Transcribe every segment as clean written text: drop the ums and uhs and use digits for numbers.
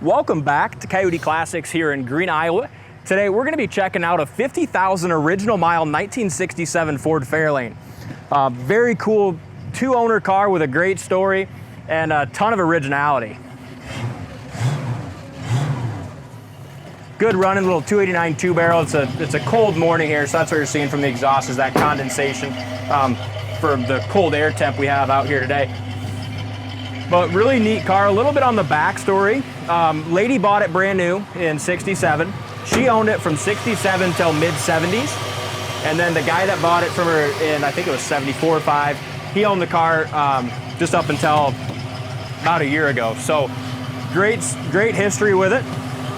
Welcome back to Coyote Classics here in Green, Iowa. Today we're going to be checking out a 50,000 original mile 1967 Ford Fairlane. Very cool two-owner car with a great story and a ton of originality. Good running little 289 two-barrel. It's a cold morning here, so that's what you're seeing from the exhaust is that condensation for the cold air temp we have out here today. But really neat car. A little bit on the backstory. Lady bought it brand new in 67. She owned it from 67 till mid 70s. And then the guy that bought it from her in, I think it was 74 or 5, he owned the car just up until about a year ago. So great history with it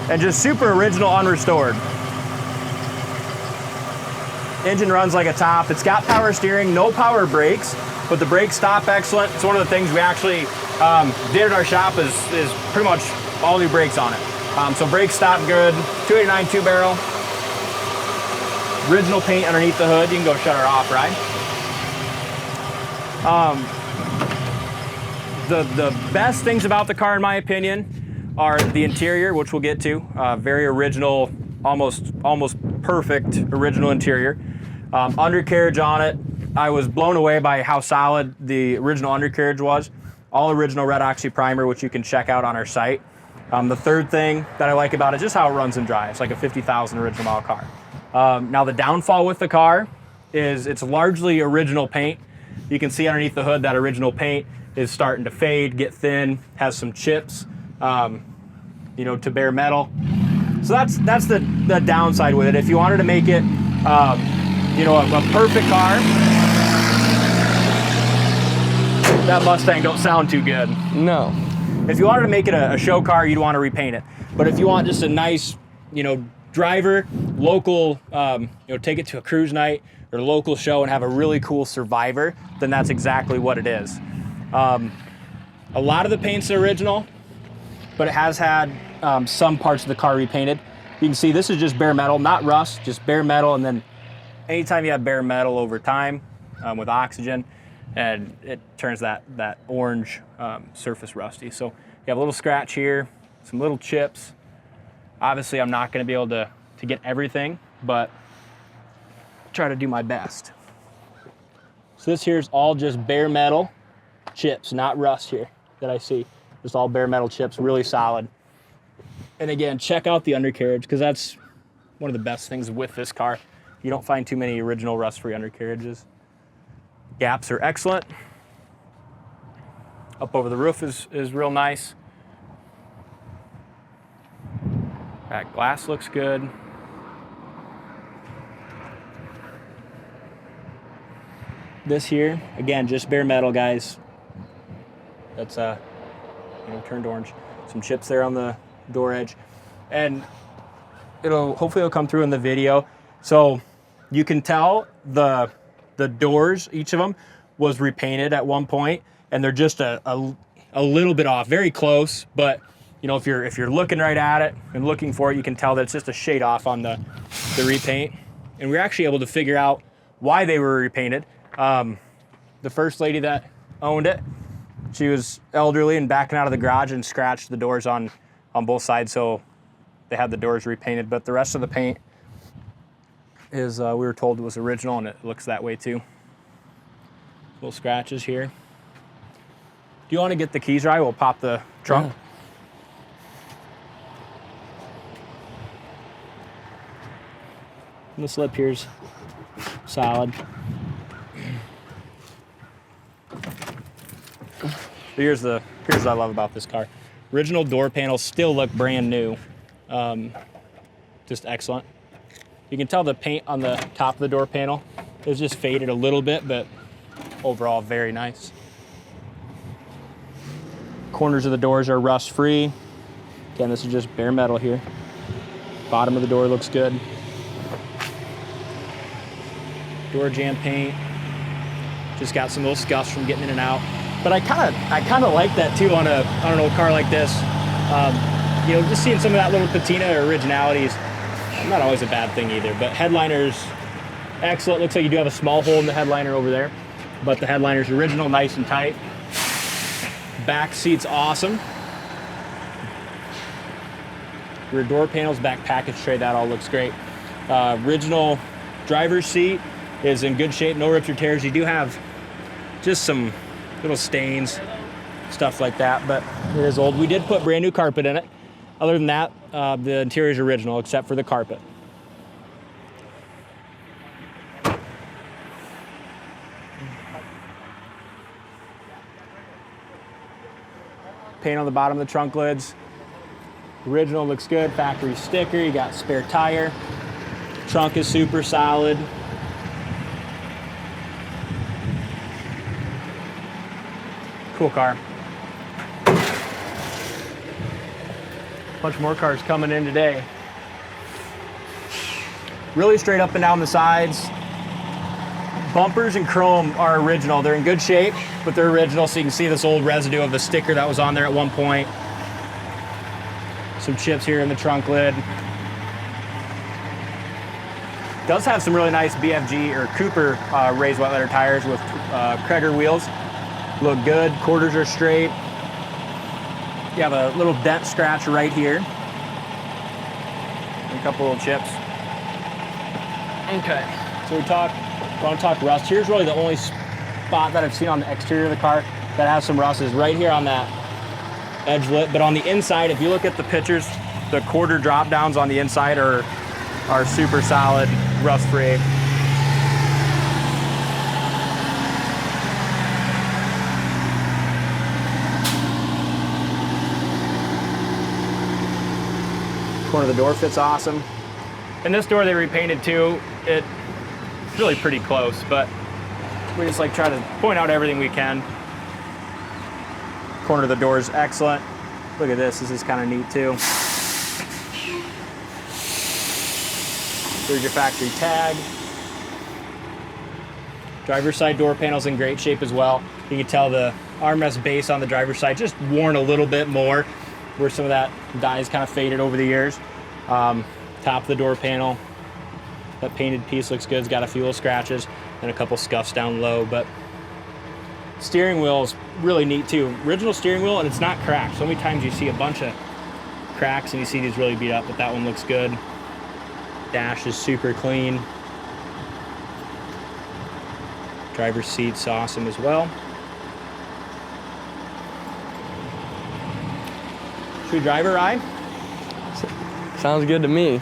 and just super original unrestored. Engine runs like a top. It's got power steering, no power brakes, but the brakes stop excellent. It's one of the things we actually did at our shop is pretty much all new brakes on it. So brakes stop good, 289 two-barrel, original paint underneath the hood. You can go shut her off, right? The best things about the car, in my opinion, are the interior, which we'll get to. Very original, almost perfect original interior. Undercarriage on it. I was blown away by how solid the original undercarriage was. All original red oxy primer, which you can check out on our site. The third thing that I like about it is just how it runs and drives, like a 50,000 original mile car. Now the downfall with the car is it's largely original paint. You can see underneath the hood that original paint is starting to fade, get thin, has some chips, to bare metal. So that's the downside with it. If you wanted to make it, a perfect car, that Mustang don't sound too good. No. If you wanted to make it a show car, you'd want to repaint it. But if you want just a nice, driver, local, take it to a cruise night or a local show and have a really cool survivor, then that's exactly what it is. A lot of the paint's original, but it has had some parts of the car repainted. You can see this is just bare metal, not rust, just bare metal. And then anytime you have bare metal over time with oxygen, and it turns that orange surface rusty. So you have a little scratch here, some little chips. Obviously, I'm not going to be able to get everything, but try to do my best. So this here's all just bare metal chips, not rust here that I see. Just all bare metal chips, really solid. And again, check out the undercarriage because that's one of the best things with this car. You don't find too many original rust-free undercarriages. Gaps are excellent. Up over the roof is real nice. Back glass looks good. This here, again, just bare metal, guys. That's turned orange. Some chips there on the door edge, and hopefully it'll come through in the video. So you can tell the doors, each of them was repainted at one point, and they're just a little bit off, very close. But if you're looking right at it and looking for it, you can tell that it's just a shade off on the repaint. And we're actually able to figure out why they were repainted. The first lady that owned it, she was elderly and backing out of the garage and scratched the doors on both sides, so they had the doors repainted. But the rest of the paint is, we were told it was original, and it looks that way too. Little scratches here. Do you want to get the keys right? We'll pop the trunk. Yeah. And the slip here's solid. Here's what I love about this car. Original door panels still look brand new. Just excellent. You can tell the paint on the top of the door panel is just faded a little bit, but overall very nice. Corners of the doors are rust-free. Again, this is just bare metal here. Bottom of the door looks good. Door jamb paint. Just got some little scuffs from getting in and out. But I kind of like that too on an old car like this. Just seeing some of that little patina or originality is not always a bad thing either. But headliner's excellent. Looks like you do have a small hole in the headliner over there, but the headliner's original, nice and tight. Back seat's awesome. rear door panels, back package tray, that all looks great. Original driver's seat is in good shape, no rips or tears. You do have just some little stains, stuff like that, but it is old. We did put brand new carpet in it. Other than that, the interior is original except for the carpet. Paint on the bottom of the trunk lids. Original looks good, factory sticker, you got spare tire. Trunk is super solid. Cool car. Bunch more cars coming in today. Really straight up and down the sides. Bumpers and chrome are original. They're in good shape, but they're original, so you can see this old residue of the sticker that was on there at one point. Some chips here in the trunk lid. Does have some really nice BFG or Cooper raised wet letter tires with Cragar wheels. Look good, quarters are straight. You have a little dent scratch right here. And a couple little chips. Okay, so we want to talk rust. Here's really the only spot that I've seen on the exterior of the car that has some rust is right here on that edge lip. But on the inside, if you look at the pictures, the quarter drop downs on the inside are super solid, rust free. Corner of the door fits awesome. And this door they repainted too. It's really pretty close, but we just like try to point out everything we can. Corner of the door is excellent. Look at this is kind of neat too. There's your factory tag. Driver's side door panel's in great shape as well. You can tell the armrest base on the driver's side just worn a little bit more, where some of that dye's kind of faded over the years. Top of the door panel, that painted piece looks good. It's got a few little scratches and a couple scuffs down low, but steering wheel is really neat too. Original steering wheel, and it's not cracked. So many times you see a bunch of cracks and you see these really beat up, but that one looks good. Dash is super clean. Driver's seat's awesome as well. Should we drive a ride? Sounds good to me. You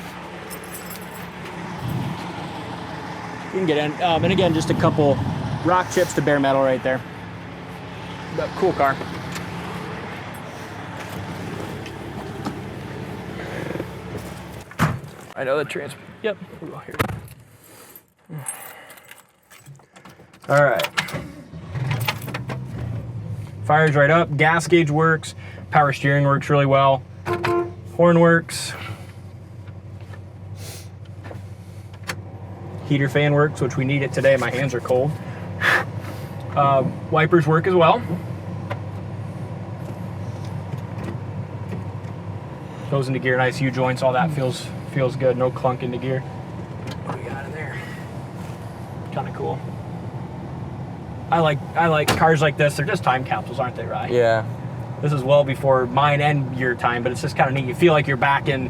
can get in. And again, just a couple rock chips to bare metal right there. But cool car. I know the trans. Yep. We'll go here. All right. Fires right up. Gas gauge works. Power steering works really well. Horn works. Heater fan works, which we need it today. My hands are cold. Wipers work as well. Goes into gear, nice U-joints, all that feels good. No clunk into gear. What do we got in there? Kind of cool. I like cars like this. They're just time capsules, aren't they, Rye? Yeah. This is well before mine and your time, but it's just kind of neat. You feel like you're back in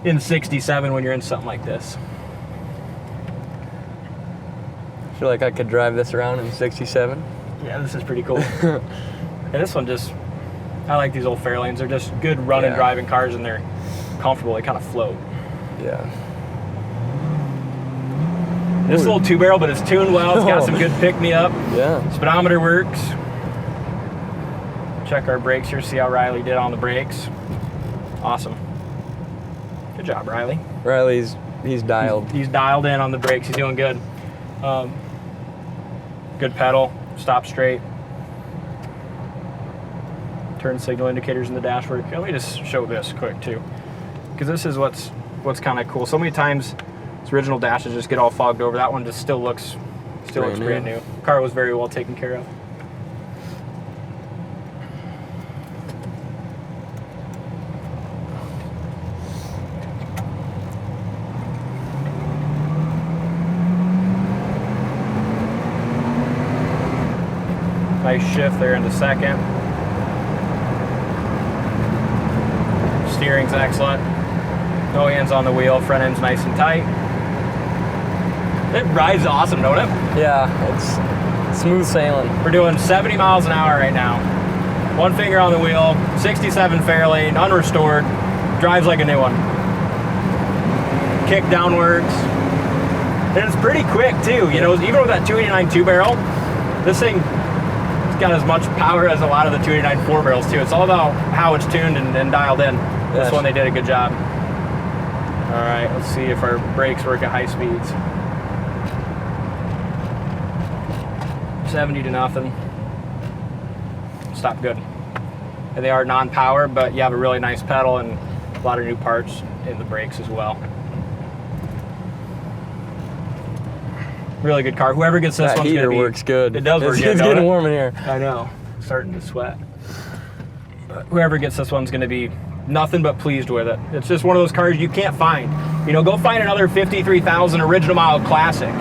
67 when you're in something like this. I feel like I could drive this around in 67. Yeah, this is pretty cool. And this one just, I like these old Fairlanes. They're just good running, driving cars, and they're comfortable. They kind of float. Yeah. This little 2-barrel, but it's tuned well. It's got some good pick-me-up. Yeah. Speedometer works. Check our brakes here, see how Riley did on the brakes. Awesome. Good job, Riley. Riley's, he's dialed. He's dialed in on the brakes. He's doing good. Good pedal, stop straight. Turn signal indicators in the dashboard. Let me just show this quick too, because this is what's kind of cool. So many times, this original dashes just get all fogged over. That one just still looks brand new. Car was very well taken care of. Nice shift there into second. Steering's excellent. No hands on the wheel. Front end's nice and tight. It rides awesome, don't it? Yeah, it's smooth sailing. We're doing 70 miles an hour right now. One finger on the wheel, 67 Fairlane, unrestored. Drives like a new one. Kick down works. And it's pretty quick too, you know, even with that 289 2-barrel, this thing's got as much power as a lot of the 289 4-barrels too. It's all about how it's tuned and dialed in. Yes. This one they did a good job. All right, let's see if our brakes work at high speeds. 70 to nothing. Stop good. And they are non-power, but you have a really nice pedal and a lot of new parts in the brakes as well. Really good car. Whoever gets this That one's heater gonna be, works good. It does work good. It's getting warm in here. I know. Starting to sweat. But whoever gets this one's gonna be nothing but pleased with it. It's just one of those cars you can't find. You know, go find another 53,000 original model classic.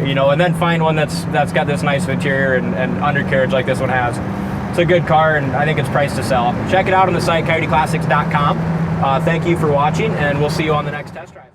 You know, and then find one that's got this nice interior and undercarriage like this one has. It's a good car, and I think it's priced to sell. Check it out on the site, coyoteclassics.com. Thank you for watching, and we'll see you on the next test drive.